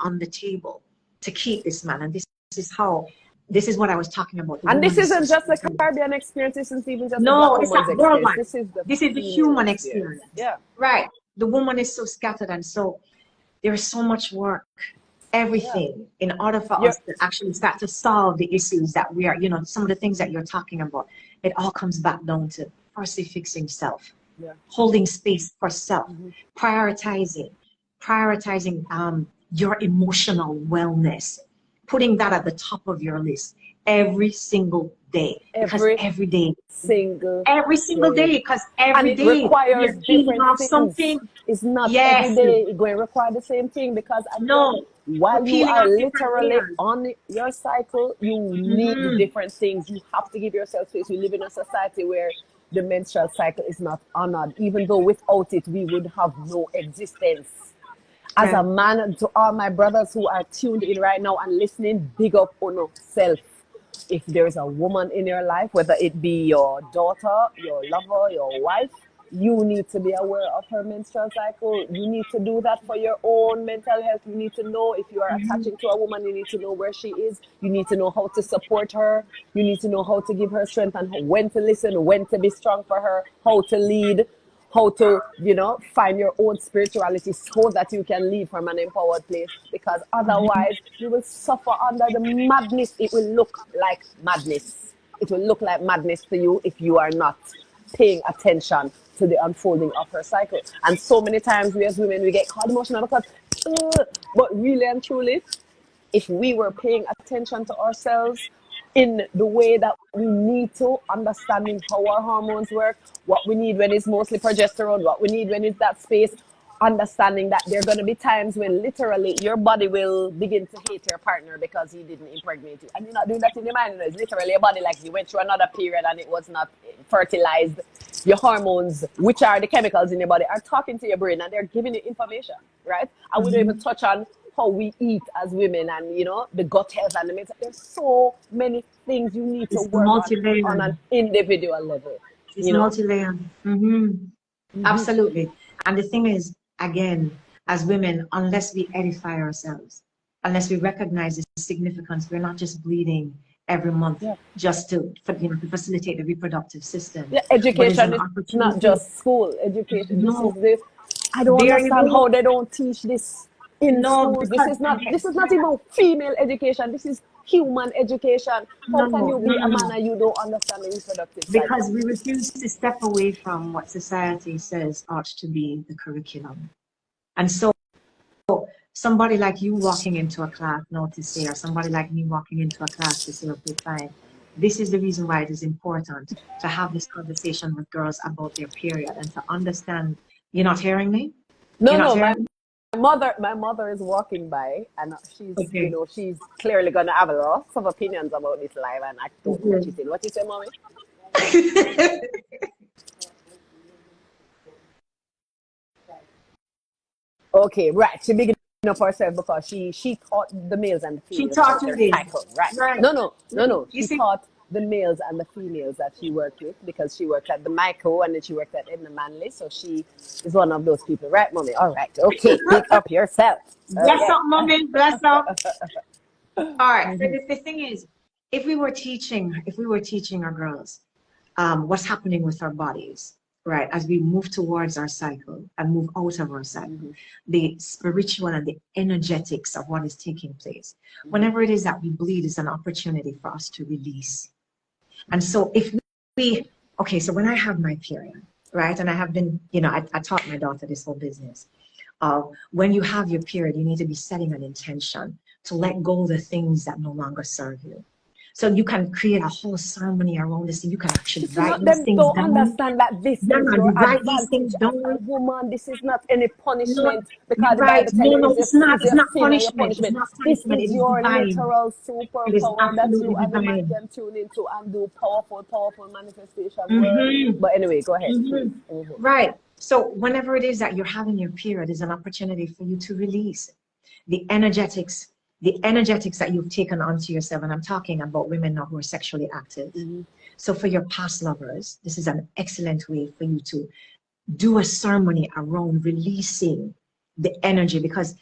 on the table to keep this man. And this is what I was talking about. And this isn't just the Caribbean experience. This isn't even just no, the black it's woman's not experience. worldwide. This is the human experience. Yeah. Right. The woman is so scattered, and so there is so much work, everything, in order for us to actually start to solve the issues that we are, some of the things that you're talking about. It all comes back down to firstly fixing self, holding space for self, prioritizing your emotional wellness, putting that at the top of your list every single day. Every single day, because every day requires different things. Something. It's not every day it's going to require the same thing, because while you are literally on your cycle, you need different things. You have to give yourself space. We live in a society where the menstrual cycle is not honored, even though without it we would have no existence. As a man, to all my brothers who are tuned in right now and listening, big up on yourself. If there's a woman in your life, whether it be your daughter, your lover, your wife, you need to be aware of her menstrual cycle. You need to do that for your own mental health. You need to know, if you are attaching to a woman, you need to know where she is. You need to know how to support her. You need to know how to give her strength and when to listen, when to be strong for her, how to lead, how to, find your own spirituality so that you can lead from an empowered place. Because otherwise, you will suffer under the madness. It will look like madness. It will look like madness to you if you are not paying attention to the unfolding of her cycle. And so many times we as women, we get caught emotional because, but really and truly, if we were paying attention to ourselves in the way that we need to, understanding how our hormones work, what we need when it's mostly progesterone, what we need when it's that space, understanding that there are going to be times when literally your body will begin to hate your partner because he didn't impregnate you. And you're not doing that in your mind. It's literally your body like you went through another period and it was not fertilized. Your hormones, which are the chemicals in your body, are talking to your brain and they're giving you information, right? I wouldn't even touch on how we eat as women and, the gut health and the mental. There's so many things you need to work on an individual level. It's multi-layered. Absolutely. And the thing is, again, as women, unless we edify ourselves, unless we recognize the significance, we're not just bleeding every month just to facilitate the reproductive system. Yeah, education is not just school education. I don't understand how they don't teach this in schools. This is not even female education. This is human education. How can you be a man and you don't understand the reproductive cycle? Because we refuse to step away from what society says ought to be the curriculum. And so somebody like you walking into a class now to say, or somebody like me walking into a class to say, okay, fine. This is the reason why it is important to have this conversation with girls about their period and to understand. You're not hearing me? No, my mother is walking by and she's, she's clearly going to have a lot of opinions about this live and I don't know what she's saying. What you say, mommy? Okay, right. She began up herself because she taught the males and the females. She taught you this. Right. No. She taught the males and the females that she worked with because she worked at the Micro and then she worked at Edna Manley. So she is one of those people. Right, mommy? All right. Okay. Pick up yourself. Bless up, mommy. Bless up. All right. So the thing is, if we were teaching our girls what's happening with our bodies, right, as we move towards our cycle and move out of our cycle, the spiritual and the energetics of what is taking place. Whenever it is that we bleed, is an opportunity for us to release. And so if so when I have my period, right, and I have been, I taught my daughter this whole business of when you have your period, you need to be setting an intention to let go of the things that no longer serve you. So you can create a whole ceremony around this, and you can actually write these things down. Don't understand that this is your advantage as a woman. This is not any punishment. Because the Bible tells it's not punishment. This is your literal superpower that you as a man can tune into and do powerful manifestation. But anyway, go ahead. Right. So whenever it is that you're having your period, is an opportunity for you to release the energetics that you've taken onto yourself. And I'm talking about women now who are sexually active. So for your past lovers, this is an excellent way for you to do a ceremony around releasing the energy, because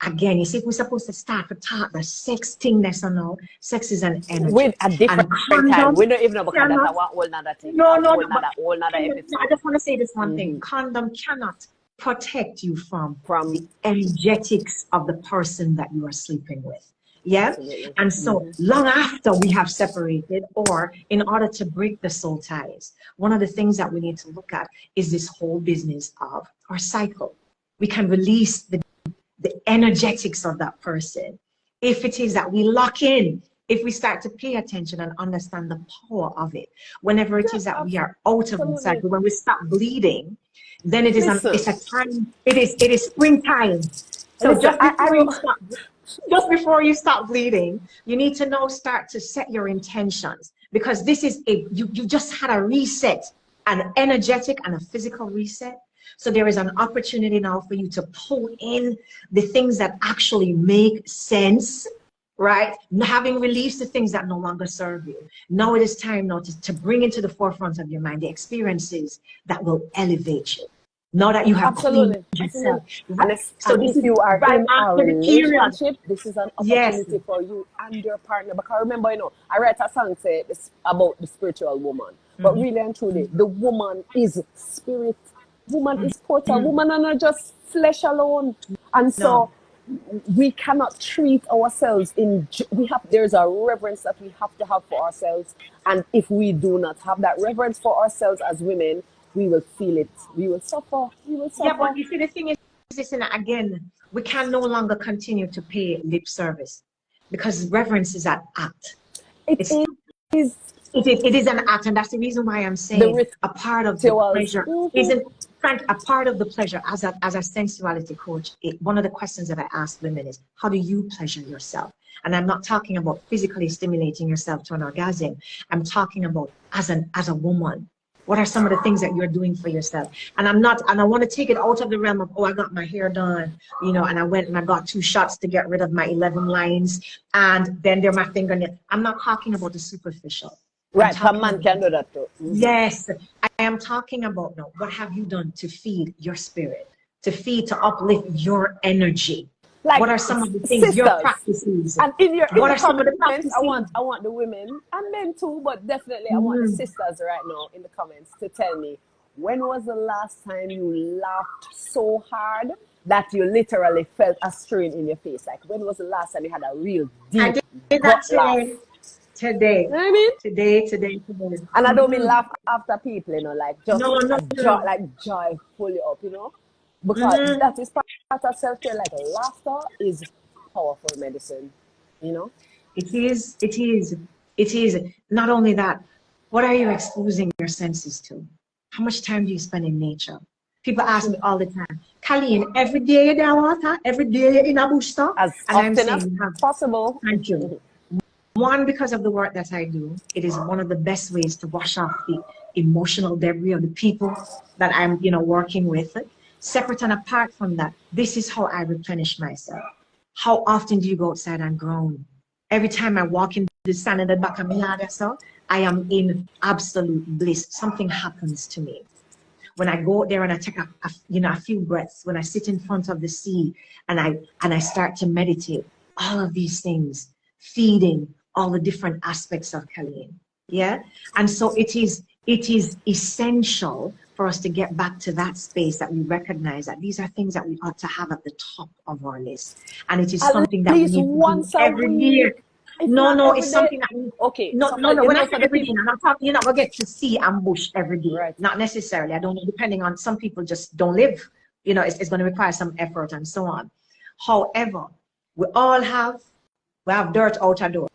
again, you see, if we're supposed to start to talk the sex thing, that's no, sex is an energy. With a different time. We don't even know because that's a whole nother thing. No, whole nother episode. I just want to say this one thing. Condom cannot protect you from the energetics of the person that you are sleeping with. Yeah. Absolutely. And so long after we have separated, or in order to break the soul ties, one of the things that we need to look at is this whole business of our cycle. We can release the energetics of that person if it is that we lock in, if we start to pay attention and understand the power of it. Whenever it is that we are out of the cycle, when we stop bleeding, then it is it's a time, it is springtime. So just before you stop bleeding, you need to now start to set your intentions, because this is you just had a reset, an energetic and a physical reset. So there is an opportunity now for you to pull in the things that actually make sense, right? Having released the things that no longer serve you. Now it is time now to bring into the forefront of your mind the experiences that will elevate you. Now that you have cleaned yourself. So if you are in a relationship, this is an opportunity for you and your partner. Because remember, I write a song say it's about the spiritual woman. But really and truly, the woman is spirit. Woman is portal. Woman are not just flesh alone. And so we cannot treat ourselves there's a reverence that we have to have for ourselves. And if we do not have that reverence for ourselves as women, we will feel it. We will suffer. Yeah, but you see, the thing is, again, we can no longer continue to pay lip service, because reverence is an act. It is an act, and that's the reason why I'm saying a part of the pleasure isn't. Frank, a part of the pleasure as a sensuality coach, one of the questions that I ask women is, how do you pleasure yourself? And I'm not talking about physically stimulating yourself to an orgasm. I'm talking about as a woman. What are some of the things that you're doing for yourself? And I want to take it out of the realm of, I got my hair done, and I went and I got 2 shots to get rid of my 11 lines, and then they're my fingernail. I'm not talking about the superficial. Right, a man can do that too. Yes, I am talking about now, what have you done to feed your spirit, to uplift your energy? Like, what are some of the things, sisters, your practices? And what are some of the practices? I want the women and men too, but definitely I want the sisters right now in the comments to tell me, when was the last time you laughed so hard that you literally felt a strain in your face? Like, when was the last time you had a real deep laugh? Today. You know what I mean? Today. And I don't mean laugh after people, like just like joy fully up, because that is part of self-care. Like, laughter is powerful medicine, It is. Not only that, what are you exposing your senses to? How much time do you spend in nature? People ask me all the time, Colleen, every day you're in water, every day you're in a bush stop? As often as possible. Thank you. One, because of the work that I do, it is one of the best ways to wash off the emotional debris of the people that I'm, working with. Separate and apart from that, this is how I replenish myself. How often do you go outside and groan? Every time I walk in the sun in the back of my yard, I am in absolute bliss. Something happens to me. When I go there and I take a few breaths, when I sit in front of the sea and I start to meditate, all of these things, feeding all the different aspects of Colleen. Yeah. And so it is essential for us to get back to that space that we recognize that these are things that we ought to have at the top of our list. And it is something that we need to do every year. No, it's something that we, we're not every day. I'm not talking, we'll get to see and bush every day. Right. Not necessarily. I don't know, depending on, some people just don't live. It's going to require some effort and so on. However, we have dirt out a door.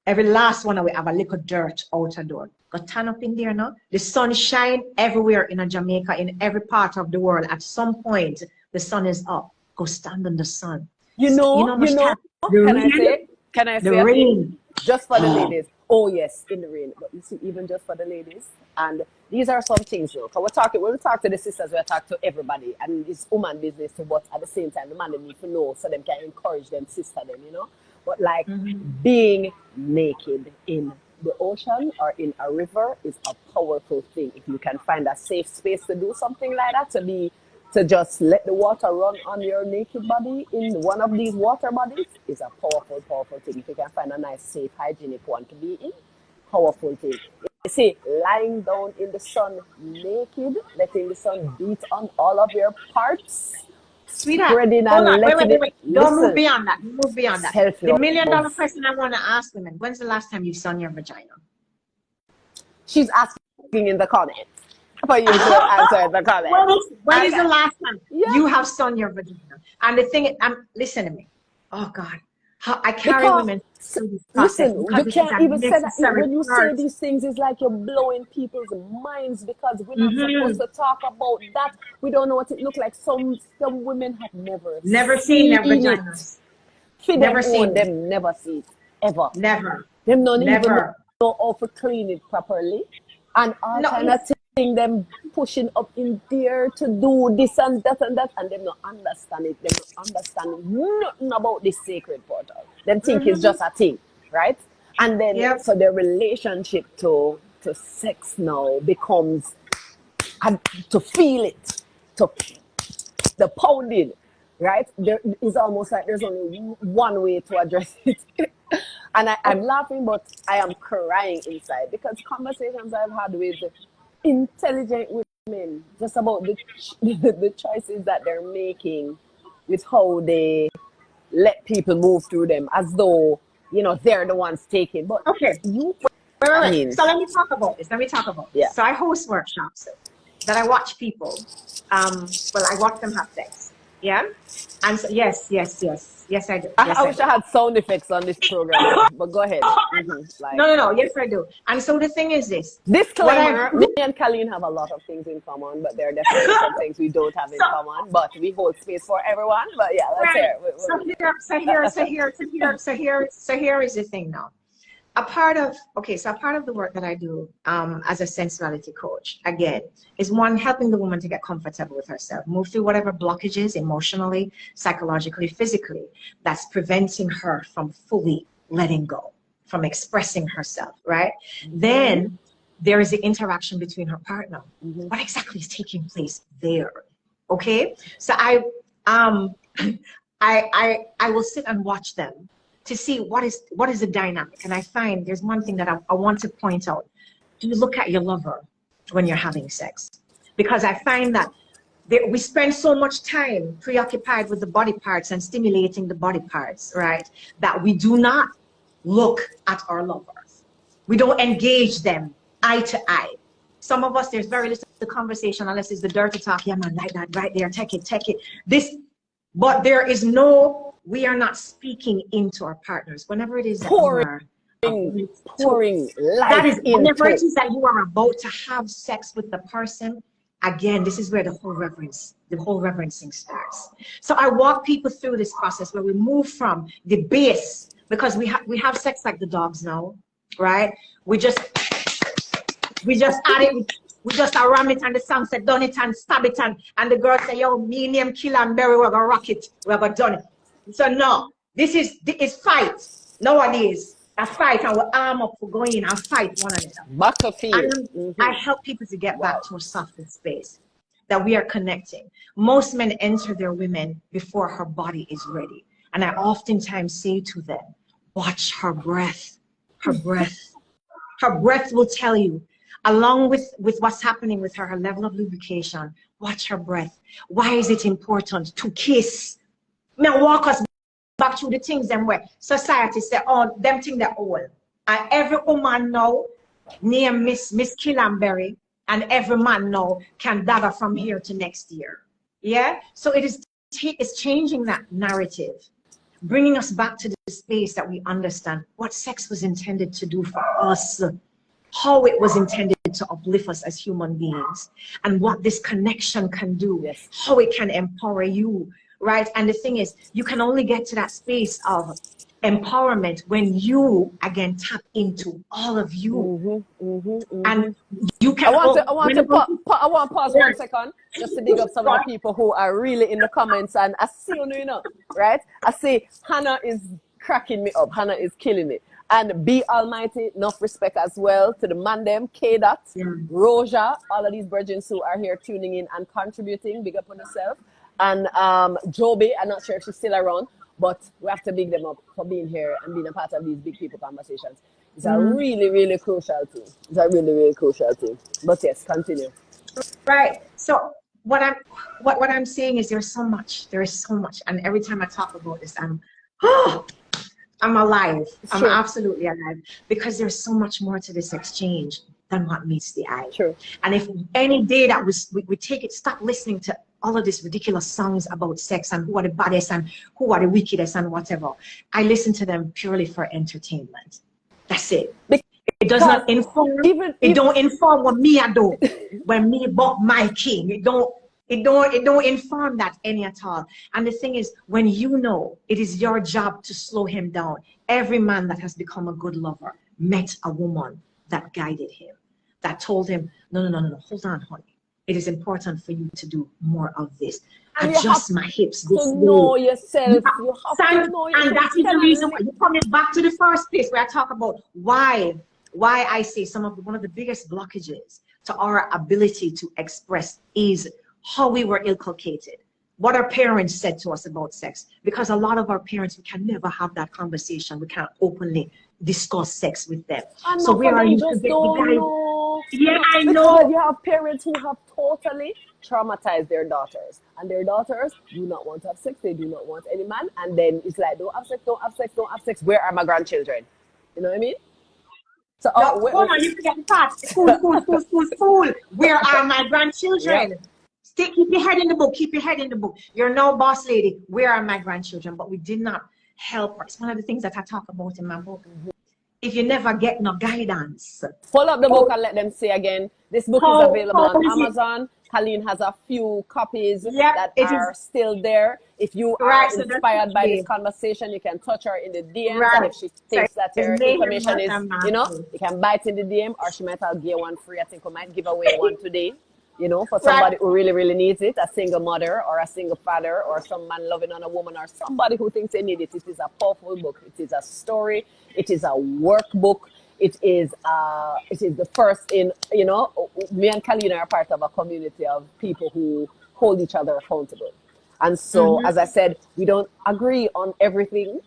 Every last one, we have a little dirt out a door. Go turn up in there now. The sun shine everywhere in Jamaica, in every part of the world. At some point, the sun is up. Go stand in the sun. Can I say the rain? Just for the ladies. Oh yes, in the rain. But you see, even just for the ladies. And these are some things, because when we talk to the sisters, we talk to everybody. And it's woman business too, but at the same time, the man, they need to know so they can encourage them, sister them, But like being naked in the ocean or in a river is a powerful thing. If you can find a safe space to do something like that, to be to just let the water run on your naked body in one of these water bodies is a powerful, powerful thing. If you can find a nice, safe, hygienic one to be in, powerful thing. You see, lying down in the sun naked, letting the sun beat on all of your parts, Sweetheart, spreading hold and on, letting wait. it. Don't move Listen, beyond that. Move beyond that. The self-love. $1,000,000 question I want to ask women: when's the last time you sun your vagina? She's asking in the comments for you to answer the comments. When is the last time you have sun your vagina? And the thing, listen to me. Oh God, I carry women through this process. Listen, you can't even say that. When you say these things, it's like you're blowing people's minds because we're not supposed to talk about that. We don't know what it looks like. Some women have never seen their vaginas. Never seen them. Never see it ever. Never. Them don't even know how to clean it properly, and all kind of thing. Them pushing up in there to do this and that, and them not understand it. Them not understand nothing about this sacred portal. Them think it's just a thing, right? And then so their relationship to sex now becomes to feel it, to the pounding, right? There is almost like there's only one way to address it. And I'm laughing, but I am crying inside because conversations I've had with intelligent women just about the choices that they're making with how they let people move through them as though, they're the ones taking. But okay. Wait. So let me talk about this. Yeah. So I host workshops that I watch people. I watch them have sex. Yeah. And so, yes, I do. I wish I had sound effects on this program, but go ahead. No. Yes, I do. And so the thing is this. Disclaimer, me and Colleen have a lot of things in common, but there are definitely some things we don't have in common, but we hold space for everyone. But yeah, let's hear it. So here is the thing now. A part of the work that I do as a sensuality coach, again, is one, helping the woman to get comfortable with herself, move through whatever blockages emotionally, psychologically, physically, that's preventing her from fully letting go, from expressing herself, right? Then there is the interaction between her partner. What exactly is taking place there? Okay? So I will sit and watch them to see what is the dynamic. And I find there's one thing that I want to point out. Do you look at your lover when you're having sex? Because I find that we spend so much time preoccupied with the body parts and stimulating the body parts, right? That we do not look at our lovers. We don't engage them eye to eye. Some of us, there's very little conversation unless it's the dirty talk. Yeah, man, like that right there, take it. But there is we are not speaking into our partners. Whenever it is pouring life that is whenever it is that you are about to have sex with the person, again, this is where the whole reverencing starts. So I walk people through this process where we move from the base, because we have sex like the dogs now, right? We just add it. We just ram it and the song said done it and stab it and the girl say, yo, me name Kill and Berry, we're gonna rock it, we're gonna done it. So no, this is fight. Nowadays, a fight and we arm up for going in and fight one another. Battlefield. I help people to get back to a softer space, that we are connecting. Most men enter their women before her body is ready. And I oftentimes say to them, watch her breath. Her breath. Her breath will tell you, along with what's happening with her level of lubrication, watch her breath. Why is it important to kiss? Now walk us back to the things them where society say, oh, them thing they're old. And every woman now name Miss Killenberry, and every man now can dagger from here to next year. Yeah? So it's changing that narrative, bringing us back to the space that we understand what sex was intended to do for us, how it was intended to uplift us as human beings, and what this connection can do, how it can empower you, right? And the thing is, you can only get to that space of empowerment when you, again, tap into all of you. And you can... I want to pause 1 second just to dig up some of the people who are really in the comments. And I see right? I say, Hannah is cracking me up. Hannah is killing me. And Be Almighty, enough respect as well to the man them, K-Dot, Roja, all of these virgins who are here tuning in and contributing. Big up on yourself. And Joby, I'm not sure if she's still around, but we have to big them up for being here and being a part of these big people conversations. It's a really, really crucial thing. It's a really, really crucial thing. But yes, continue. Right. So what I'm saying is there is so much, and every time I talk about this, I'm alive. I'm absolutely alive, because there's so much more to this exchange than what meets the eye. True. And if any day that we take it, stop listening to all of these ridiculous songs about sex and who are the baddest and who are the wickedest and whatever. I listen to them purely for entertainment. That's it. It does not inform. It don't inform what me I do when me bought my king. It don't inform that any at all. And the thing is, when you know, it is your job to slow him down. Every man that has become a good lover met a woman that guided him, that told him, no, hold on, honey. It is important for you to do more of this. And adjust my hips this way. Know yourself. You have to know yourself. And that is the reason why you're coming back to the first place where I talk about why I say one of the biggest blockages to our ability to express is how we were inculcated, what our parents said to us about sex. Because a lot of our parents, we can never have that conversation. We can't openly discuss sex with them. So where are you to get the guy? Yeah, I know. You have parents who have totally traumatized their daughters, and their daughters do not want to have sex. They do not want any man, and then it's like, don't have sex, don't have sex, don't have sex. Where are my grandchildren? You know what I mean? So, hold on, you forget the part. Fool. Where are my grandchildren? Yeah. Keep your head in the book. Keep your head in the book. You're no boss lady. Where are my grandchildren? But we did not help her. It's one of the things that I talk about in my book. If you never get no guidance. Hold up the book and let them say again. This book is available on Amazon. Colleen has a few copies that are still there. If you are inspired by this conversation, you can touch her in the DM. And if she thinks that her information is, you can buy it in the DM, or she might have give one free. I think we might give away one today. For somebody who really, really needs it, a single mother or a single father or some man loving on a woman or somebody who thinks they need it. It is a powerful book. It is a story. It is a workbook. It is the first in, me and Kalina are part of a community of people who hold each other accountable. And so, as I said, we don't agree on everything,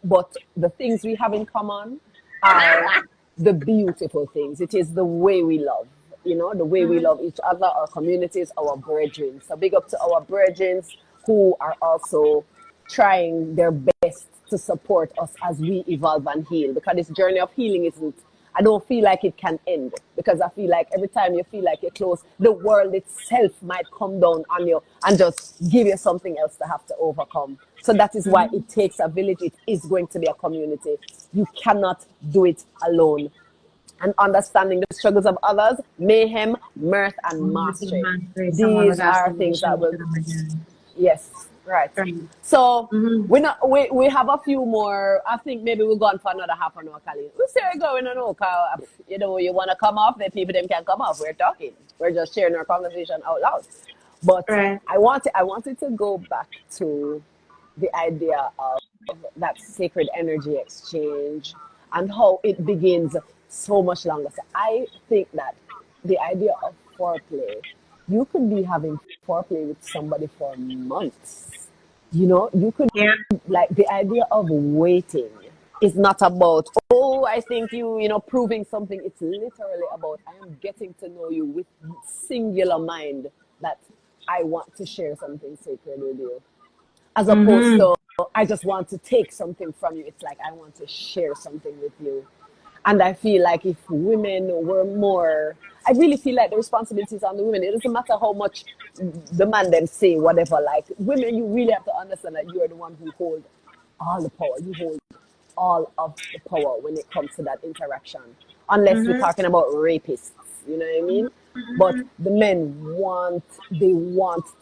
but the things we have in common are the beautiful things. It is the way we love. The way we love each other, our communities, our brethren. So big up to our brethren who are also trying their best to support us as we evolve and heal. Because this journey of healing I don't feel like it can end. Because I feel like every time you feel like you're close, the world itself might come down on you and just give you something else to have to overcome. So that is why it takes a village. It is going to be a community. You cannot do it alone. And understanding the struggles of others, mayhem, mirth, and mastery. These are things that will. Yes, right. So we have a few more. I think maybe we'll go on for another half an hour, Colleen. We say we're going on, you want to come off, the people them can come off. We're talking. We're just sharing our conversation out loud. But I wanted to go back to the idea of that sacred energy exchange and how it begins so much longer. So I think that the idea of foreplay, you could be having foreplay with somebody for months. You could like the idea of waiting is not about, I think proving something. It's literally about, I am getting to know you with singular mind that I want to share something sacred with you. As opposed to, I just want to take something from you. It's like, I want to share something with you. And I feel like if women were more, I really feel like the responsibility is on the women. It doesn't matter how much the man them say, whatever. Like, women, you really have to understand that you are the one who hold all the power. You hold all of the power when it comes to that interaction. Unless we're talking about rapists, you know what I mean? But the men want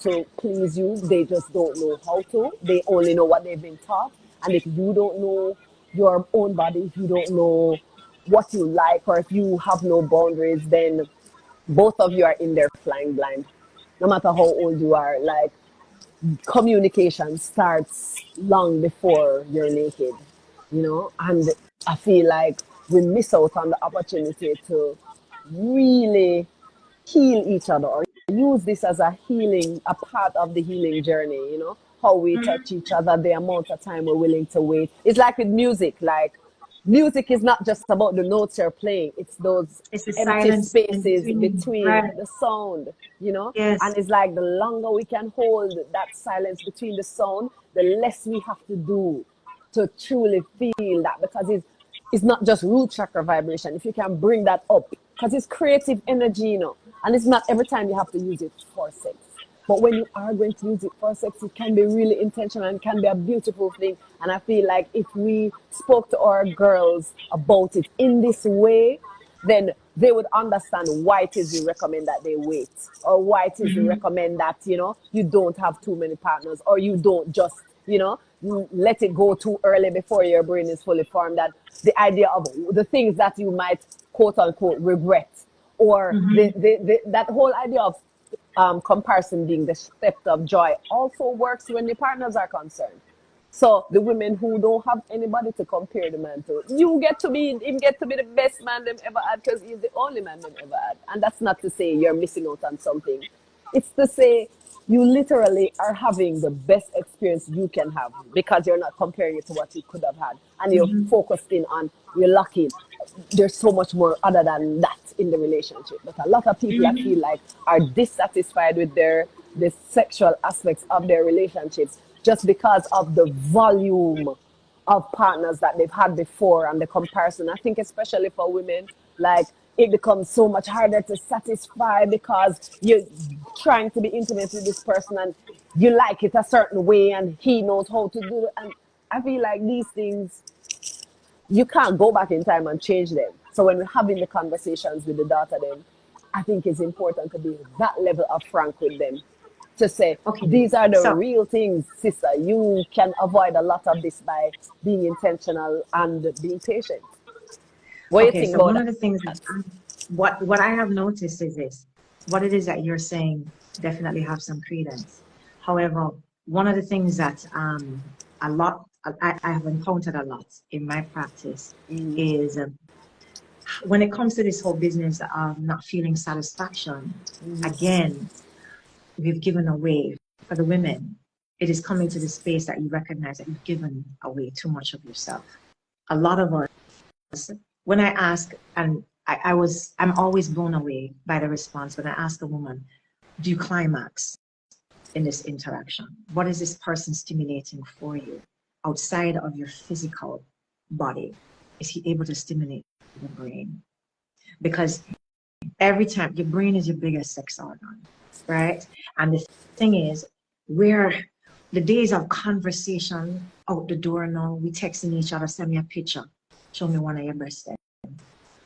to please you. They just don't know how to. They only know what they've been taught. And if you don't know your own body, if you don't know what you like, or if you have no boundaries, then both of you are in there flying blind. No matter how old you are, like, communication starts long before you're naked. you know, and I feel like we miss out on the opportunity to really heal each other or use this as a healing, a part of the healing journey, you know, how we touch each other, the amount of time we're willing to wait. It's like with music, like music is not just about the notes you're playing, it's those It's the empty silence in spaces between. between Right. the sound, you know, Yes. and it's like the longer we can hold that silence between the sound, the less we have to do to truly feel that, because it's not just root chakra vibration. If you can bring that up, because it's creative energy, you know, and it's not every time you have to use it for sex. But when you are going to use it for sex, it can be really intentional and can be a beautiful thing. And I feel like if we spoke to our girls about it in this way, then they would understand why it is we recommend that they wait, or why it is we recommend that, you know, you don't have too many partners, or you don't just, you know, let it go too early before your brain is fully formed. That the idea of the things that you might quote unquote regret, or that whole idea of comparison being the theft of joy also works when the partners are concerned. So the women who don't have anybody to compare the man to, you get to be him get to be the best man them ever had, because he's the only man them ever had. And that's not to say you're missing out on something. It's to say you literally are having the best experience you can have, because you're not comparing it to what you could have had, and you're focused in on, you're lucky. There's so much more other than that in the relationship. But a lot of people I feel like are dissatisfied with the sexual aspects of their relationships just because of the volume of partners that they've had before and the comparison. I think especially for women, like it becomes so much harder to satisfy because you're trying to be intimate with this person and you like it a certain way and he knows how to do it. And I feel like these things, you can't go back in time and change them. So when we're having the conversations with the daughter, then I think it's important to be that level of frank with them, to say, Okay. these are the So, real things, sister. You can avoid a lot of this by being intentional and being patient. What do you okay. think So about one of that? the things that what I have noticed is this: what it is that you're saying definitely have some credence. However, one of the things that a lot I have encountered a lot in my practice is when it comes to this whole business of not feeling satisfaction. Again, we've given away for the women. It is coming to the space that you recognize that you've given away too much of yourself. A lot of us, when I ask, and I'm always blown away by the response when I ask a woman, do you climax in this interaction? What is this person stimulating for you outside of your physical body? Is he able to stimulate the brain? Because every time your brain is your biggest sex organ, right? And the thing is, we're the days of conversation out the door now. We texting each other, send me a picture, show me one of your breasts.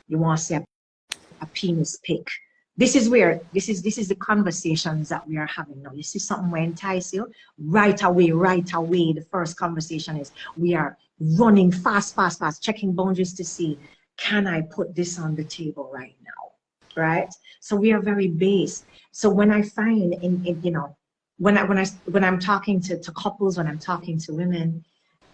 You want to see a penis pic. This is this is the conversations that we are having now. You see something will entice you right away, right away. The first conversation is we are running fast, fast, fast, checking boundaries to see, can I put this on the table right now? Right? So we are very base. So when I find in you know, when I'm talking to couples, when I'm talking to women,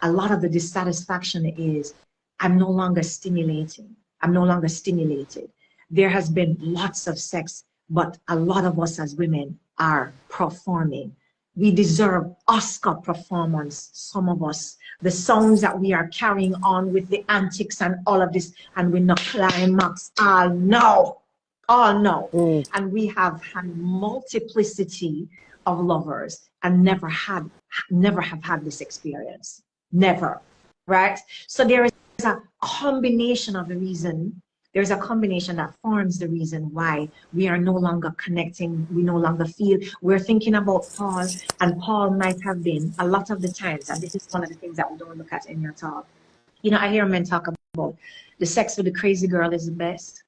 a lot of the dissatisfaction is I'm no longer stimulating. I'm no longer stimulated. There has been lots of sex, but a lot of us as women are performing. We deserve Oscar performance, some of us. The songs that we are carrying on with the antics and all of this, and we're not climax. All no, all no. And we have had multiplicity of lovers and never have had this experience. Never, right? So there is a combination of the reason, there's a combination that forms the reason why we are no longer connecting, we no longer feel. We're thinking about Paul, and Paul might have been a lot of the times, and this is one of the things that we don't look at in your talk. You know, I hear men talk about the sex with the crazy girl is the best.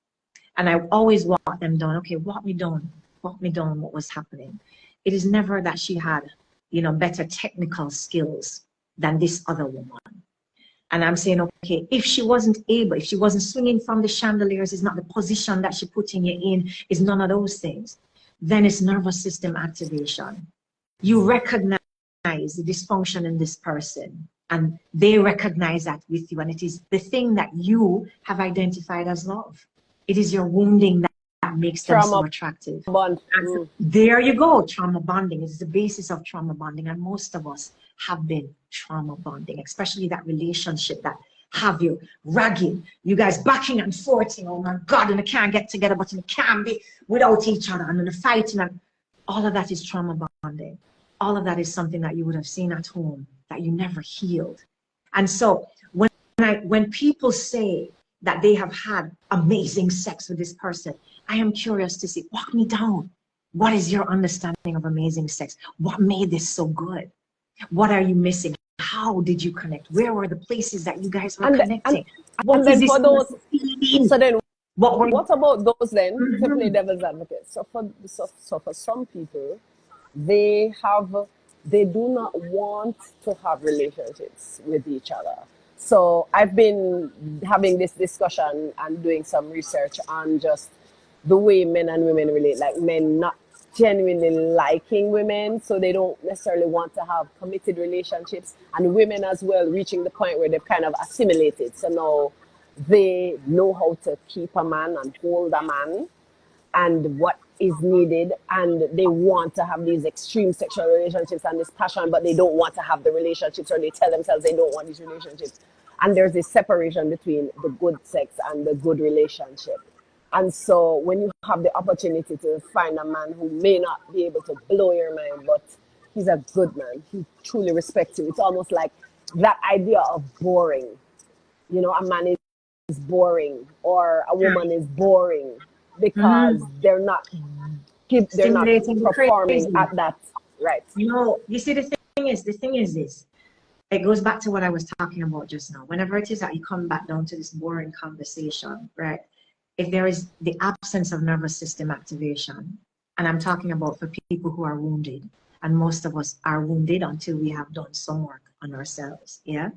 And I always walk them down, okay, walk me down what was happening. It is never that she had, you know, better technical skills than this other woman. And I'm saying, okay, if she wasn't swinging from the chandeliers, it's not the position that she putting you in, is none of those things, then it's nervous system activation. You recognize the dysfunction in this person And they recognize that with you. And it is the thing that you have identified as love. It is your wounding that makes them so attractive. Bond. There you go, trauma bonding. It's the basis of trauma bonding. And most of us have been trauma bonding, especially that relationship that have you ragging, you guys backing and forthing. Oh my God, and they can't get together, but they can't be without each other, and then the fighting, and all of that is trauma bonding. All of that is something that you would have seen at home that you never healed. And so when people say that they have had amazing sex with this person, I am curious to see, walk me down. What is your understanding of amazing sex? What made this so good? What are you missing? How did you connect? Where were the places that you guys were connecting? What is this for so then what about those then, to play devil's advocate? So for some people, they do not want to have relationships with each other. So I've been having this discussion and doing some research on just the way men and women relate, like men not genuinely liking women, so they don't necessarily want to have committed relationships, and women as well reaching the point where they've kind of assimilated. So now they know how to keep a man and hold a man and what is needed, and they want to have these extreme sexual relationships and this passion, but they don't want to have the relationships, or they tell themselves they don't want these relationships. And there's this separation between the good sex and the good relationship. And so when you have the opportunity to find a man who may not be able to blow your mind, but he's a good man, he truly respects you, it's almost like that idea of boring. You know, a man is boring, or a woman is boring, because they're not performing at that, right? You see, the thing is this. It goes back to what I was talking about just now. Whenever it is that you come back down to this boring conversation, right? If there is the absence of nervous system activation, and I'm talking about for people who are wounded, and most of us are wounded until we have done some work on ourselves, yeah?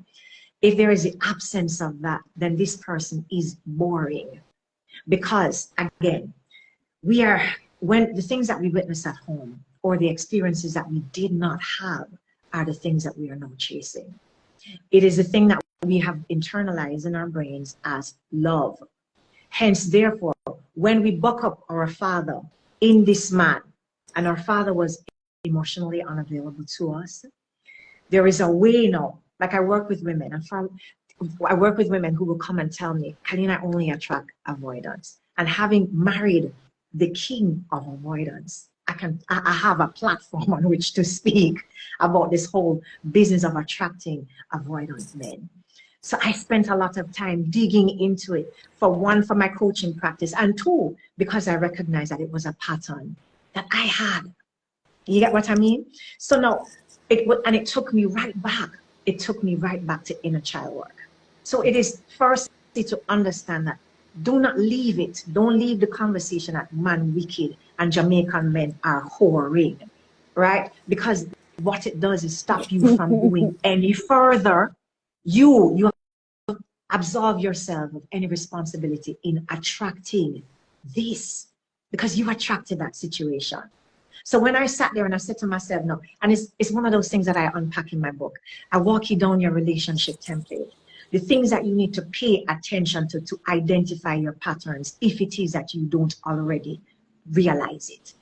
If there is the absence of that, then this person is boring. Because again, when the things that we witness at home, or the experiences that we did not have, are the things that we are now chasing. It is the thing that we have internalized in our brains as love. Hence, therefore, when we buck up our father in this man, and our father was emotionally unavailable to us, there is a way now. Like I work with women, I work with women who will come and tell me, Kalina, I only attract avoidance. And having married the king of avoidance, I have a platform on which to speak about this whole business of attracting avoidant men. So I spent a lot of time digging into it, for one, for my coaching practice, and two, because I recognized that it was a pattern that I had. You get what I mean? So now, it took me right back. It took me right back to inner child work. So it is firstly to understand that do not leave it. Don't leave the conversation at man wicked and Jamaican men are whoring, right? Because what it does is stop you from going any further. You absolve yourself of any responsibility in attracting this, because you attracted that situation. So when I sat there and I said to myself, no, and it's one of those things that I unpack in my book. I walk you down your relationship template. The things that you need to pay attention to identify your patterns, if it is that you don't already realize it.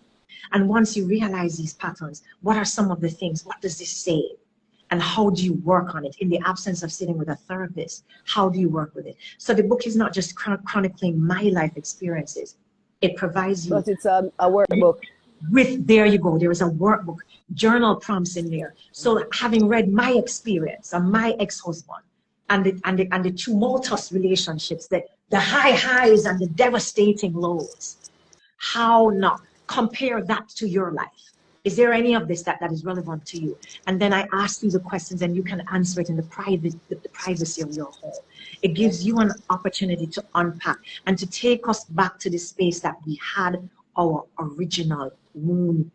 And once you realize these patterns, what are some of the things? What does this say? And how do you work on it? In the absence of sitting with a therapist, how do you work with it? So the book is not just chronicling my life experiences. It provides you. But it's a workbook. There you go. There is a workbook, journal prompts in there. So having read my experience and my ex-husband, and the tumultuous relationships, that the high highs and the devastating lows, how not compare that to your life? Is there any of this that is relevant to you? And then I ask you the questions, and you can answer it in the privacy of your home. It gives you an opportunity to unpack and to take us back to the space that we had our original wound.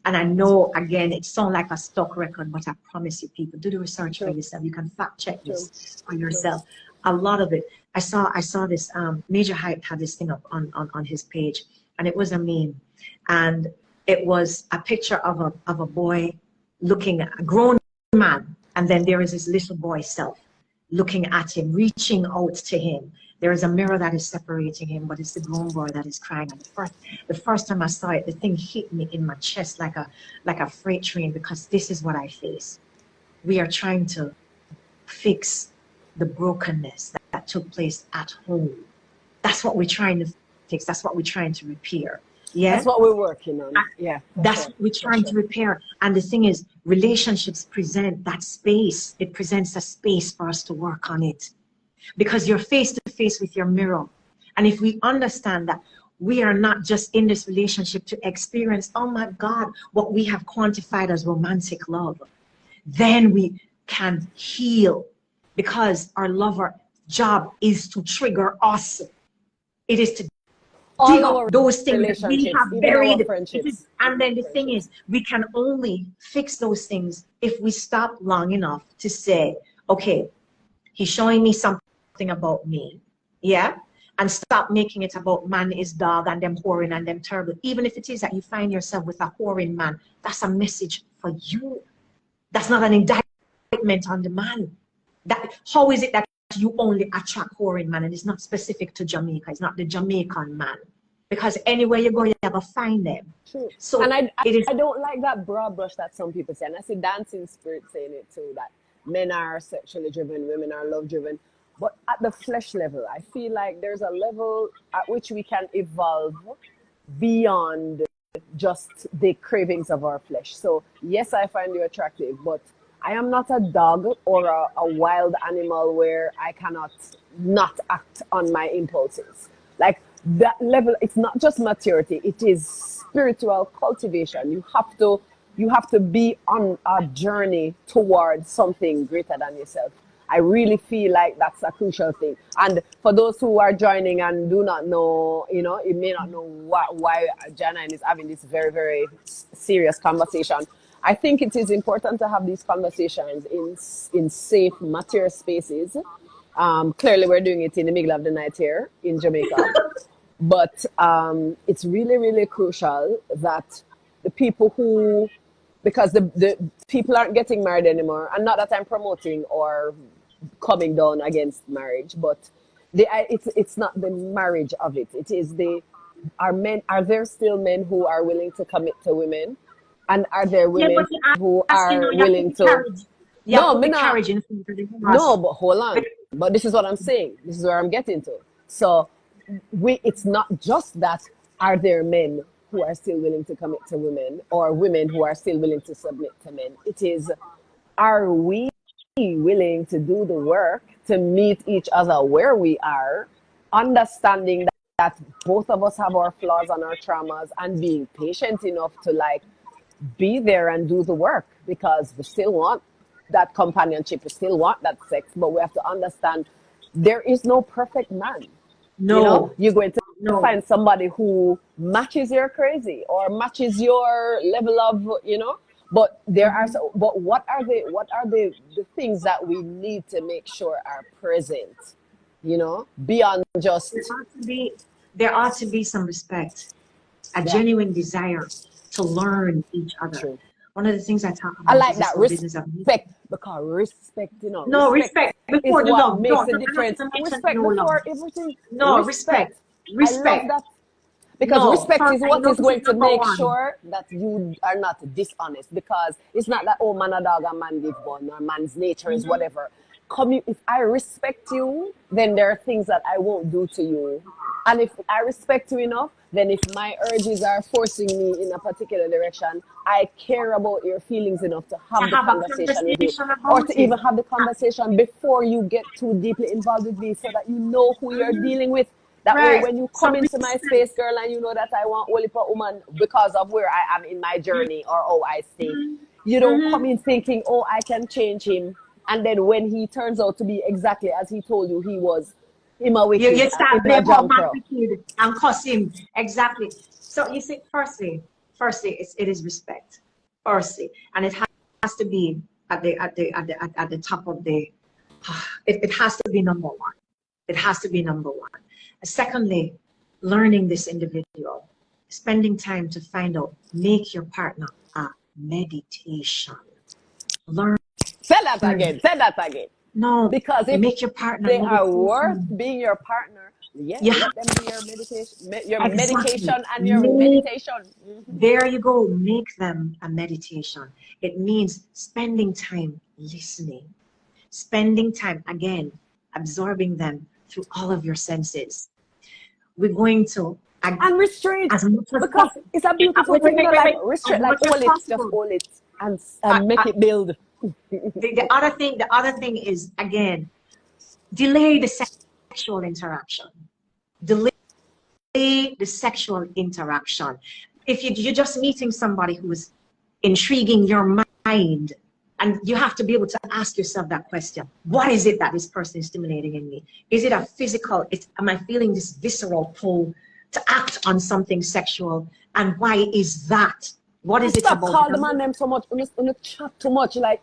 And I know, again, it sounds like a stock record, but I promise you, people, do the research for yourself. You can fact check this for yourself. A lot of it. I saw this, Major Hype had this thing up on his page, and it was a meme. And it was a picture of a boy looking at a grown man And then there is his little boy self looking at him, reaching out to him. There is a mirror that is separating him, but it's the grown boy that is crying. And the first time I saw it, the thing hit me in my chest like a freight train, because this is what I face. We are trying to fix the brokenness that took place at home. That's what we're trying to fix. That's what we're trying to repair. Yeah, that's what we're working on. Yeah, that's what we're trying to repair. And the thing is, relationships present that space. It presents a space for us to work on it, because you're face to face with your mirror. And if we understand that we are not just in this relationship to experience, oh my God, what we have quantified as romantic love, then we can heal, because our lover job is to trigger us. It is to dig up those things that we have buried. And then the thing is, we can only fix those things if we stop long enough to say, okay, he's showing me something about me, yeah? And stop making it about man is dog and them whoring and them terrible. Even if it is that you find yourself with a whoring man, that's a message for you. That's not an indictment on the man. How is it that you only attract whoring man, and it's not specific to Jamaica? It's not the Jamaican man. Because anywhere you go, you have to find them. True. So and I don't like that broad brush that some people say. And I see Dancing Spirit saying it too, that men are sexually driven, women are love driven. But at the flesh level, I feel like there's a level at which we can evolve beyond just the cravings of our flesh. So yes, I find you attractive, but I am not a dog or a wild animal where I cannot not act on my impulses. Like that level, it's not just maturity, it is spiritual cultivation. You have to be on a journey towards something greater than yourself. I really feel like that's a crucial thing. And for those who are joining and do not know, you may not know why Jah9 is having this very, very serious conversation. I think it is important to have these conversations in safe, mature spaces. Clearly, we're doing it in the middle of the night here in Jamaica. But it's really, really crucial that the people who, because the people aren't getting married anymore, and not that I'm promoting or coming down against marriage, but it's not the marriage of it. It is are there still men who are willing to commit to women? And are there women who are willing to? No, but hold on. But this is what I'm saying. This is where I'm getting to. So it's not just that are there men who are still willing to commit to women, or women who are still willing to submit to men. It is, are we willing to do the work to meet each other where we are, understanding that both of us have our flaws and our traumas, and being patient enough to be there and do the work, because we still want that companionship, we still want that sex, but we have to understand there is no perfect man. No. You're going to find somebody who matches your crazy or matches your level of, but but what are the things that we need to make sure are present, beyond just there ought to be some respect, a genuine desire to learn each other. True. One of the things I talk about, I like that respect, because respect, respect before the love makes a difference. Respect before everything. No, respect. I love that, because respect is what is going to make sure that you are not dishonest. Because it's not that man a dog and man give bun, or man's nature is whatever. If I respect you, then there are things that I won't do to you. And if I respect you enough, then if my urges are forcing me in a particular direction, I care about your feelings enough to have the conversation with you, or to even have the conversation before you get too deeply involved with me, so that you know who you're dealing with. That way, when you come into my space, girl, and you know that I want only for woman because of where I am in my journey or how I stay, you don't come in thinking, oh, I can change him. And then when he turns out to be exactly as he told you he was, him a wicked, you start blaming wicked and cuss him. Exactly. So you see, firstly, it is respect. Firstly, and it has to be at the top of the. It has to be number one. It has to be number one. Secondly, learning this individual, spending time to find out, make your partner a meditation. Learn Say that again. Say that again. No, because if make your partner they are worth being your partner, let them be your medication and your meditation. There you go. Make them a meditation. It means spending time listening, spending time again, absorbing them through all of your senses. We're going to and restraint, as much as because it's a beautiful thing. Like restraint, like hold it, just hold it, and make it build. The other thing is, again, delay the sexual interaction. Delay the sexual interaction. If you're just meeting somebody who is intriguing your mind, and you have to be able to ask yourself that question: what is it that this person is stimulating in me? Is it a physical? Am I feeling this visceral pull to act on something sexual? And why is that? What is it about? Stop calling the man so much. You chat too much. Like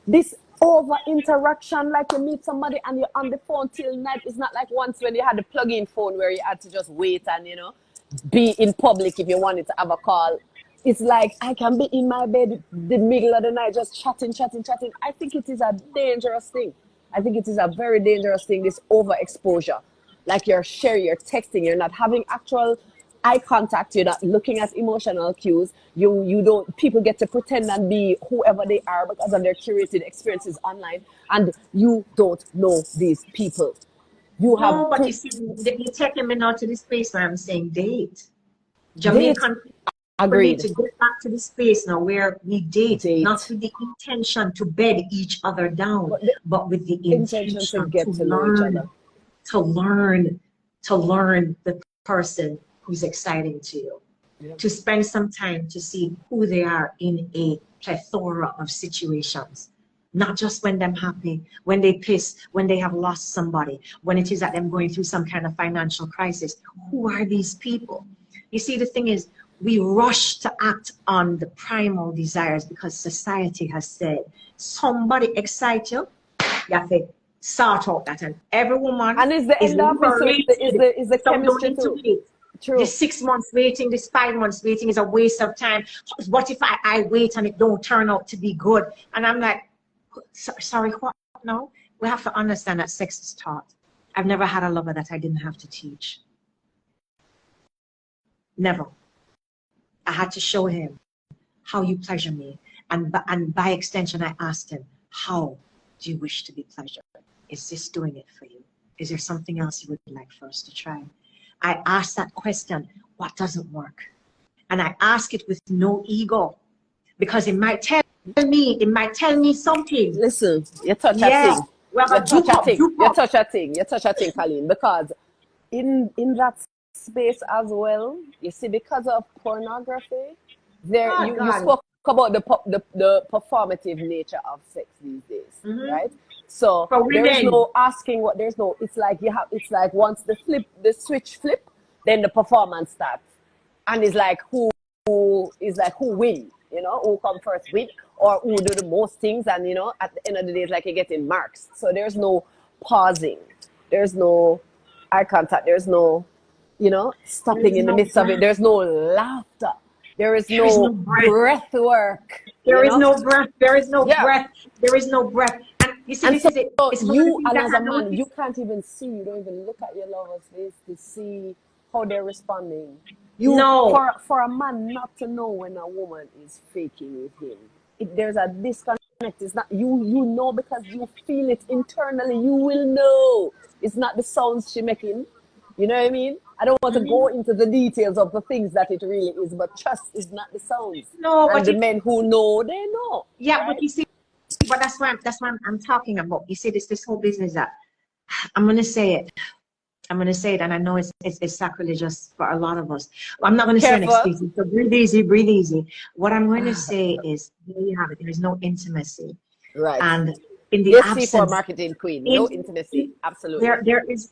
this over interaction, like you meet somebody and you're on the phone till night. It's not like once when you had the plug-in phone where you had to just wait and be in public if you wanted to have a call. It's like I can be in my bed the middle of the night just chatting. I think it is a dangerous thing. I think it is a very dangerous thing, this overexposure. Like you're sharing, you're texting, you're not having actual eye contact, you're not looking at emotional cues. You don't, people get to pretend and be whoever they are because of their curated experiences online, and you don't know these people. But you see, you're taking me now to the space where I'm saying date. Jamaican agreed to get back to the space now where we date, not with the intention to bed each other down, but with the intention to get to know each other. To learn the person who's exciting to you, to spend some time to see who they are in a plethora of situations, not just when they're happy, when they piss, when they have lost somebody, when it is that them going through some kind of financial crisis. Who are these people? You see, the thing is, we rush to act on the primal desires because society has said, somebody excite you, you have to sort out that. And every woman is the end of it, is the chemistry too. True. This 6 months waiting, this 5 months waiting is a waste of time. What if I wait and it don't turn out to be good? And I'm like, sorry, what? No, we have to understand that sex is taught. I've never had a lover that I didn't have to teach. Never. I had to show him how you pleasure me. And by extension, I asked him, how do you wish to be pleasured? Is this doing it for you? Is there something else you would like for us to try? I asked that question, what doesn't work? And I ask it with no ego, because it might tell me something. Listen, you touch a thing. You touch a thing, Colleen, because in that space as well, you see, because of pornography, you spoke about the performative nature of sex these days, right? So there's no asking what there's no. It's like once the switch flip, then the performance starts, and it's like who win, who come first win, or who do the most things, and at the end of the day, it's like you're getting marks. So there's no pausing, there's no eye contact, there's no stopping in the midst of it. There's no laughter. There is no breath work. There is no breath. There is no breath. There is no breath. And you see, and as a man, you can't even see. You don't even look at your lover's face to see how they're responding. For a man not to know when a woman is faking with him, there's a disconnect. It's not you know, because you feel it internally. You will know. It's not the sounds she making. You know what I mean? I don't want to go into the details of the things that it really is, but trust is not the sounds. No, and but the men who know, they know. Yeah, right? But you see, but that's what I'm talking about. You see, this whole business that I'm gonna say it, and I know it's sacrilegious for a lot of us. I'm not gonna say an excuse. So breathe easy. What I'm going to say is, there you have it. There is no intimacy, right? And in the absence, for marketing queen, no intimacy, absolutely.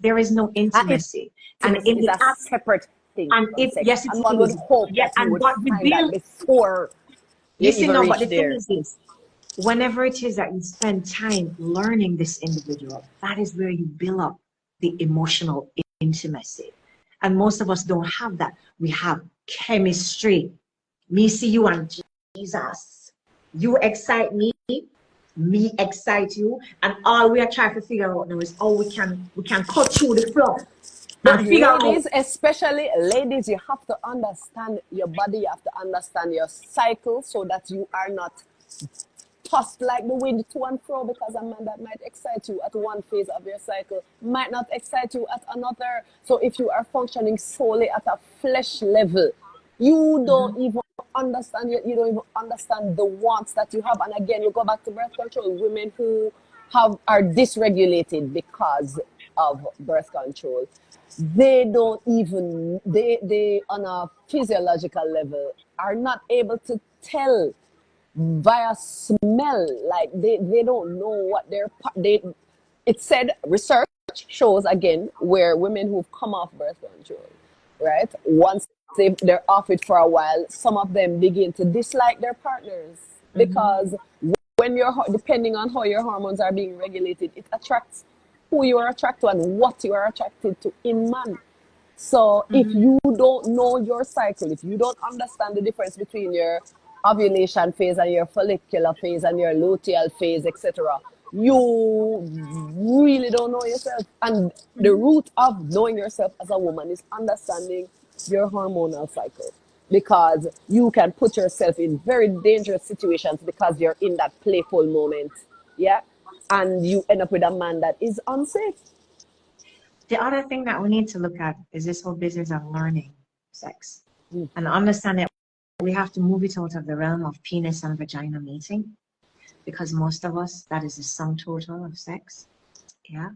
There is no intimacy, and in a separate thing. And yes, and one would hope that you would find that before you even reach but the thing is this: whenever it is that you spend time learning this individual, that is where you build up the emotional intimacy. And most of us don't have that. We have chemistry. Me see you and Jesus. You excite me. me excite you, and all we are trying to figure out now is how we can cut through the fluff But and figure out. ladies, especially ladies, you have to understand your body, you have to understand your cycle so that you are not tossed like the wind to and fro, because a man that might excite you at one phase of your cycle might not excite you at another. So if you are functioning solely at a flesh level, you don't even understand, you don't even understand the wants that you have. And again, you go back to birth control. Women who are dysregulated because of birth control, they don't even, they on a physiological level are not able to tell via smell. Like they don't know what it said, research shows again, where women who've come off birth control, right, once they're off it for a while, some of them begin to dislike their partners, because when you're, depending on how your hormones are being regulated, it attracts who you are attracted to and what you are attracted to in man. So if you don't know your cycle, if you don't understand the difference between your ovulation phase and your follicular phase and your luteal phase, etc., you really don't know yourself. And the root of knowing yourself as a woman is understanding your hormonal cycle, because you can put yourself in very dangerous situations because you're in that playful moment, yeah, and you end up with a man that is unsafe. The other thing that we need to look at is this whole business of learning sex and understand that we have to move it out of the realm of penis and vagina mating, because most of us, that is the sum total of sex. Yeah,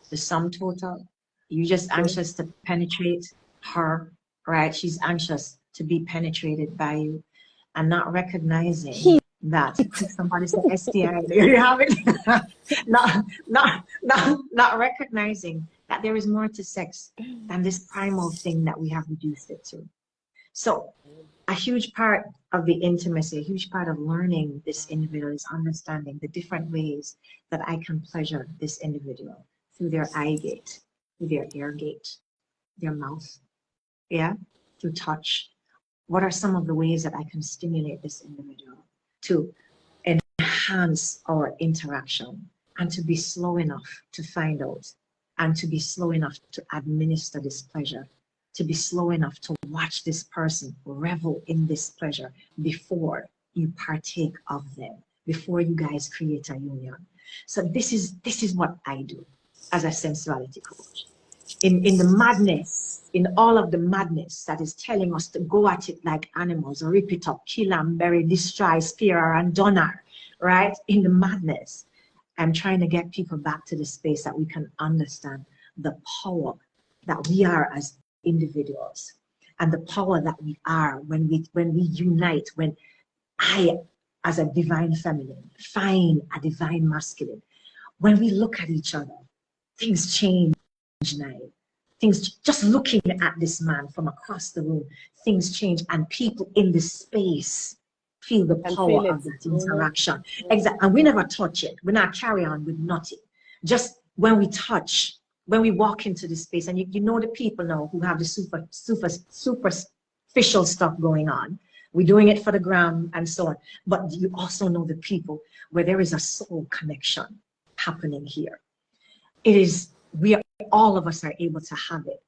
the sum total. You're just anxious to penetrate her, right? She's anxious to be penetrated by you, and not recognizing that somebody said STI. There you have it. not recognizing that there is more to sex than this primal thing that we have reduced it to. So a huge part of the intimacy, a huge part of learning this individual is understanding the different ways that I can pleasure this individual through their eye gate, through their ear gate, their mouth, yeah, through touch. What are some of the ways that I can stimulate this individual to enhance our interaction, and to be slow enough to find out, and to be slow enough to administer this pleasure, to be slow enough to watch this person revel in this pleasure before you partake of them, before you guys create a union. So this is what I do as a sensuality coach. In the madness, in all of the madness that is telling us to go at it like animals, rip it up, kill and bury, destroy, spear and donor, right? In the madness, I'm trying to get people back to the space that we can understand the power that we are as individuals, and the power that we are when we unite, when I, as a divine feminine, find a divine masculine. When we look at each other, things change now. Things, just looking at this man from across the room, things change, and people in the space feel the power of that interaction. Exactly. And we never touch it. We not carry on with nothing. Just when we touch, when we walk into the space, and you know the people now who have the superficial stuff going on. We're doing it for the gram and so on. But you also know the people where there is a soul connection happening here. It is, all of us are able to have it.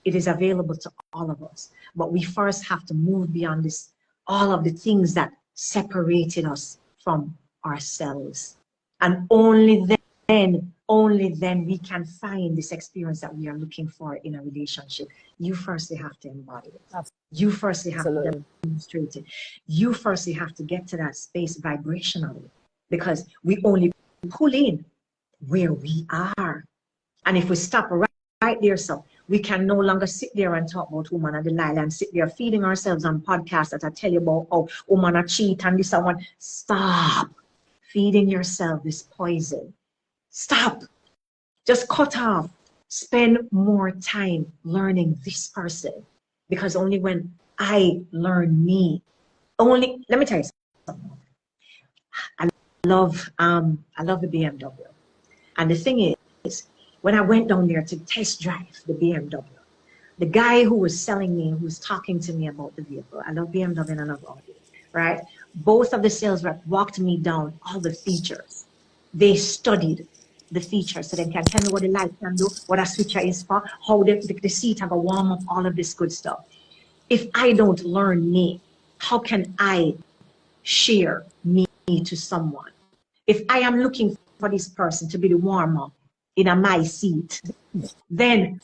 It is available to all of us. But we first have to move beyond this, all of the things that separated us from ourselves. And only then we can find this experience that we are looking for in a relationship. You firstly have to embody it. You firstly have to demonstrate it. You firstly have to get to that space vibrationally, because we only pull in where we are. And if we stop right there, so we can no longer sit there and talk about woman and Delilah and sit there feeding ourselves on podcasts that I tell you about, oh, woman a cheat and this and one. Stop feeding yourself this poison. Stop. Just cut off. Spend more time learning this person, because only when I learn me, let me tell you something. I love the BMW. And the thing is, when I went down there to test drive the BMW, the guy who was selling me, who was talking to me about the vehicle, I love BMW and I love Audi, right? Both of the sales reps walked me down all the features They studied the features, so they can tell me what the light can do, what a switcher is for, how the seat have a warm up, all of this good stuff. If I don't learn me, how can I share me to someone? If I am looking for this person to be the warmer in my seat, then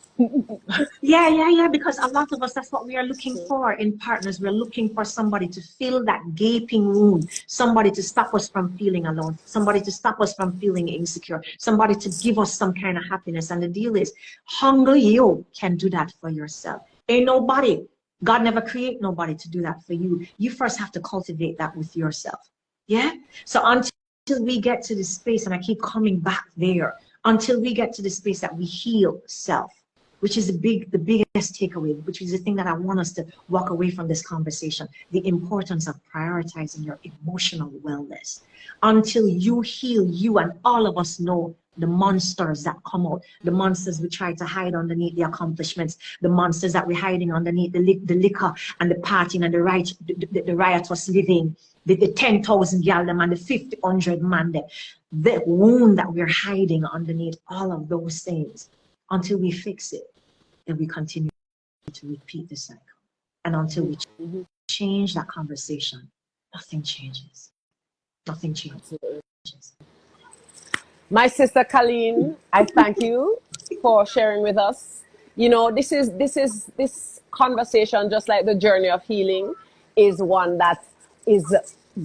yeah, because a lot of us, that's what we are looking for in partners. We're looking for somebody to fill that gaping wound, somebody to stop us from feeling alone, somebody to stop us from feeling insecure, somebody to give us some kind of happiness. And the deal is, only you can do that for yourself. Ain't nobody, God never create nobody to do that for you. You first have to cultivate that with yourself. Yeah? So until we get to this space, and I keep coming back there, until we get to the space that we heal self, which is the biggest takeaway, which is the thing that I want us to walk away from this conversation, the importance of prioritizing your emotional wellness. Until you heal you, and all of us know the monsters that come out, the monsters we try to hide underneath the accomplishments, the monsters that we're hiding underneath the liquor and the partying and the riotous living, the 10,000 gal them and the 500 man them, the wound that we're hiding underneath all of those things. Until we fix it, then we continue to repeat the cycle. And until we change that conversation, nothing changes. Nothing changes. My sister Colleen, I thank you for sharing with us. You know, this conversation, just like the journey of healing, is one that is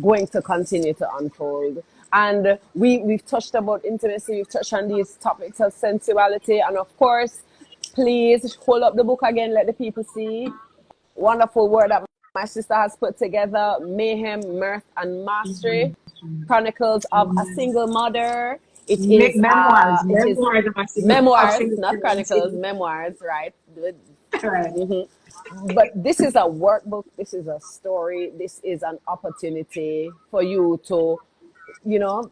going to continue to unfold. And we've touched about intimacy, we've touched on these topics of sensuality, and of course, please hold up the book again, let the people see. Wonderful word that my sister has put together: Mayhem, Mirth, and Mastery. Chronicles of a Single Mother. It is memoirs, not chronicles, memoirs, right? But this is a workbook, this is a story, this is an opportunity for you to, you know,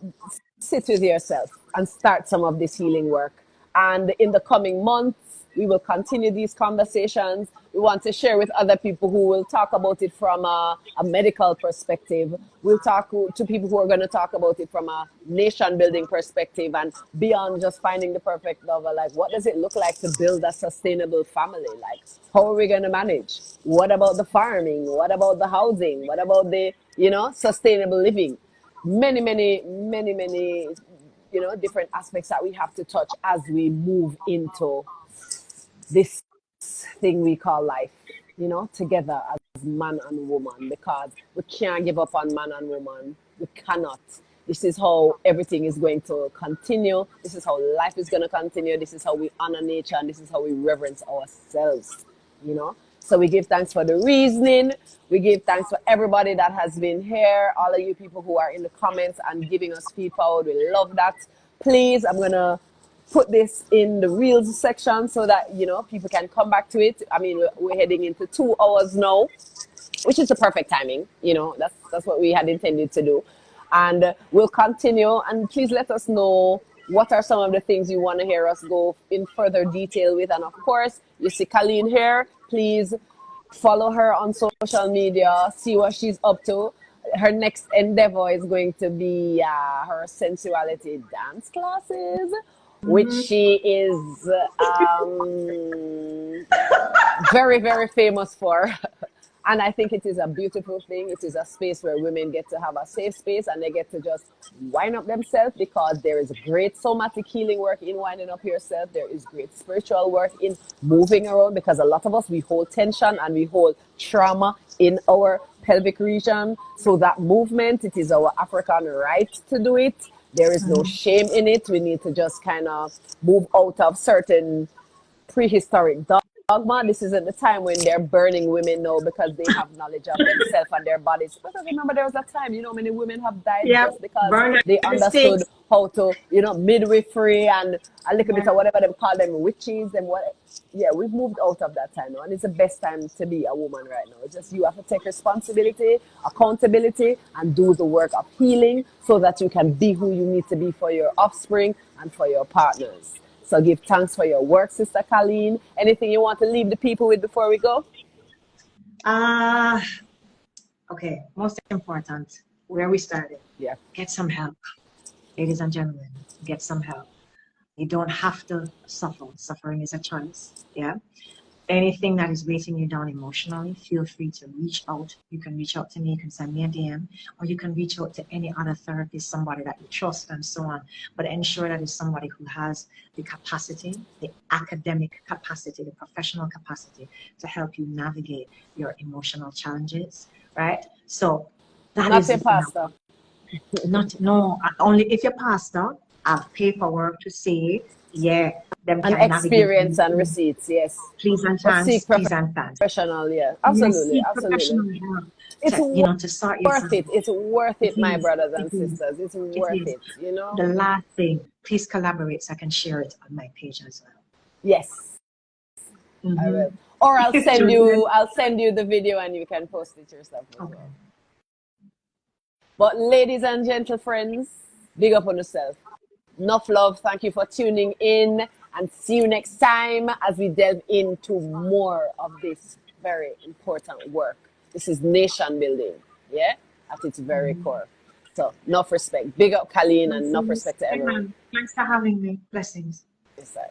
sit with yourself and start some of this healing work. And in the coming months, we will continue these conversations. We want to share with other people who will talk about it from a medical perspective. We'll talk to people who are going to talk about it from a nation building perspective, and beyond just finding the perfect lover. Like, what does it look like to build a sustainable family? Like, how are we going to manage? What about the farming? What about the housing? What about the, you know, sustainable living? Many, you know, different aspects that we have to touch as we move into this thing we call life, you know, together as man and woman, because we can't give up on man and woman. We cannot. This is how everything is going to continue. This is how life is going to continue. This is how we honor nature, and this is how we reverence ourselves, you know. So we give thanks for the reasoning. We give thanks for everybody that has been here, all of you people who are in the comments and giving us feedback. We love that. Please, I'm going to put this in the reels section so that, you know, people can come back to it. I mean, we're heading into 2 hours now, which is the perfect timing. You know, that's what we had intended to do. And we'll continue. And please let us know what are some of the things you want to hear us go in further detail with. And of course, you see Colleen here. Please follow her on social media, see what she's up to. Her next endeavor is going to be her sensuality dance classes, which she is very, very famous for. And I think it is a beautiful thing. It is a space where women get to have a safe space and they get to just wind up themselves, because there is great somatic healing work in winding up yourself. There is great spiritual work in moving around, because a lot of us, we hold tension and we hold trauma in our pelvic region. So that movement, it is our African right to do it. There is no shame in it. We need to just kind of move out of certain prehistoric dogma. This isn't the time when they're burning women now because they have knowledge of themselves and their bodies. Because remember, there was a time, you know, many women have died just because they understood how to, you know, midwifery and a little bit of whatever they call them, witches and what. Yeah, we've moved out of that time now, and it's the best time to be a woman right now. It's just you have to take responsibility, accountability, and do the work of healing so that you can be who you need to be for your offspring and for your partners. So give thanks for your work, Sister Colleen. Anything you want to leave the people with before we go? Okay, most important, where we started. Yeah. Get some help. Ladies and gentlemen, get some help. You don't have to suffer. Suffering is a choice. Yeah. Anything that is weighting you down emotionally, feel free to reach out. You can reach out to me, you can send me a DM, or you can reach out to any other therapist, somebody that you trust, and so on. But ensure that it's somebody who has the capacity, the academic capacity, the professional capacity to help you navigate your emotional challenges, right? So that Not is your the thing. pastor. Not, no, only if your pastor have paperwork to say, yeah, them And can navigate experience you and through. receipts, yes. Please and But thanks, seek please and thanks. professional, yeah. Yes, Absolutely, seek absolutely. professional help It's to, you know, to sort worth yourself it. out. It's worth It it, my is, brothers it and is, sisters. It's it worth is. it, you know? The last thing, please collaborate so I can share it on my page as well. Yes, I Mm-hmm. will. Or I'll send you the video and you can post it yourself as Okay. well. But ladies and gentle friends, big up on yourself. Enough love. Thank you for tuning in, and see you next time as we delve into more of this very important work. This is nation building, yeah, at its very Mm-hmm. core. So enough respect. Big up Colleen and enough Blessings. respect to everyone. Amen. Thanks for having me. Blessings. Inside.